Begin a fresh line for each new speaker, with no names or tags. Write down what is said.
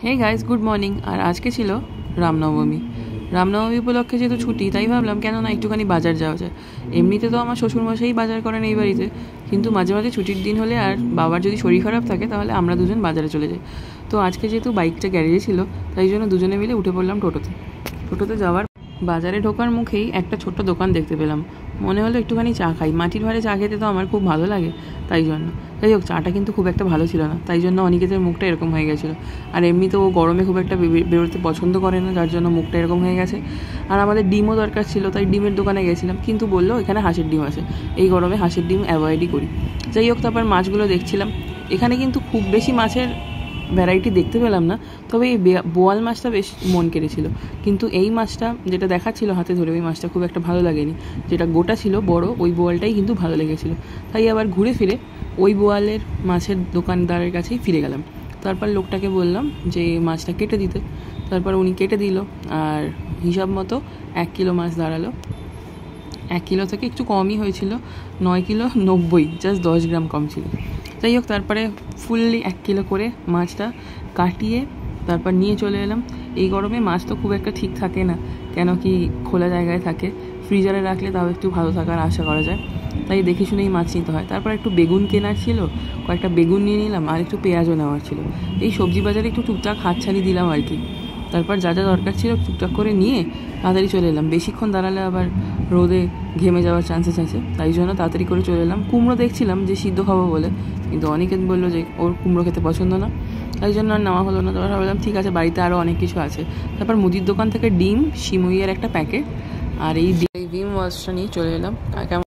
হে guys, good morning. আর আজকে ছিল রামনবমী। রামনবমী উপলক্ষে যেহেতু ছুটি, তাই ভাবলাম কেন না একটুখানি বাজার যাওয়া যায়। এমনিতে তো আমার শ্বশুরমশাই বাজার করেন এই বাড়িতে, কিন্তু মাঝে মাঝে ছুটির দিন হলে আর বাবার যদি শরীর খারাপ থাকে তাহলে আমরা দুজন বাজারে চলে যাই। তো আজকে যেহেতু বাইকটা গ্যারেজে ছিল, তাই জন্য দুজনে মিলে উঠে পড়লাম টোটোতে যাওয়ার বাজারে ঢোকার মুখেই একটা ছোট্ট দোকান দেখতে পেলাম। মনে হলো একটুখানি চা খাই। মাটির ভাঁড়ে চা খেতে তো আমার খুব ভালো লাগে, তাই জন্য। যাই হোক, চাটা কিন্তু খুব একটা ভালো ছিল না, তাই জন্য অনিকেতের মুখটা এরকম হয়ে গেছিলো। আর এমনিতেও ও গরমে খুব একটা বেরোতে পছন্দ করে না, যার জন্য মুখটা এরকম হয়ে গেছে। আর আমাদের ডিমও দরকার ছিল, তাই ডিমের দোকানে গেছিলাম, কিন্তু বললো এখানে হাঁসের ডিম আছে। এই গরমে হাঁসের ডিম অ্যাভয়েডই করি। যাই হোক, তারপর মাছগুলো দেখছিলাম। এখানে কিন্তু খুব বেশি মাছের ভ্যারাইটি দেখতে পেলাম না, তবে এই বোয়াল মাছটা বেশ মন কেড়েছিল। কিন্তু এই মাছটা যেটা দেখাচ্ছিল হাতে ধরে, ওই মাছটা খুব একটা ভালো লাগেনি। যেটা গোটা ছিল বড়, ওই বোয়ালটাই কিন্তু ভালো লেগেছিলো। তাই আবার ঘুরে ফিরে ওই বোয়ালের মাছের দোকানদারের কাছেই ফিরে গেলাম। তারপর লোকটাকে বললাম যে মাছটা কেটে দিতে। তারপর উনি কেটে দিল, আর হিসাব মতো 1 কিলো মাছ দাঁড়ালো। 1 কিলো থেকে একটু কমই হয়েছিল, 9 কিলো 90, জাস্ট 10 গ্রাম কম ছিল। যাই হোক, তারপরে ফুললি 1 কিলো করে মাছটা কাটিয়ে তারপর নিয়ে চলে এলাম। এই গরমে মাছ তো খুব একটা ঠিক থাকে না, কেন কি খোলা জায়গায় থাকে। ফ্রিজারে রাখলে তাও একটু ভালো থাকার আশা করা যায়, তাই দেখে শুনেই মাছ নিতে হয়। তারপর একটু বেগুন কেনার ছিল, কয়েকটা বেগুন নিয়ে নিলাম, আর একটু পেঁয়াজও নেওয়ার ছিল। এই সবজি বাজারে একটু টুকটাক হাতছানি দিলাম আর কি। তারপর যা যা দরকার ছিল টুকটাক করে নিয়ে তাড়াতাড়ি চলে এলাম। বেশিক্ষণ দাঁড়ালে আবার রোদে ঘেমে যাওয়ার চান্সেস আছে, তাই জন্য তাড়াতাড়ি করে চলে এলাম। কুমড়ো দেখছিলাম যে সিদ্ধ খাবো বলে, কিন্তু অনেকে বললো যে ওর কুমড়ো খেতে পছন্দ না, তাই জন্য আর নেওয়া হলো না। তারপর ভাবলাম ঠিক আছে, বাড়িতে আরও অনেক কিছু আছে। তারপর মুদির দোকান থেকে ডিম, সিমুইয়ের একটা প্যাকেট আর এই ডিম ওয়াশটা নিয়ে চলে এলাম। কেমন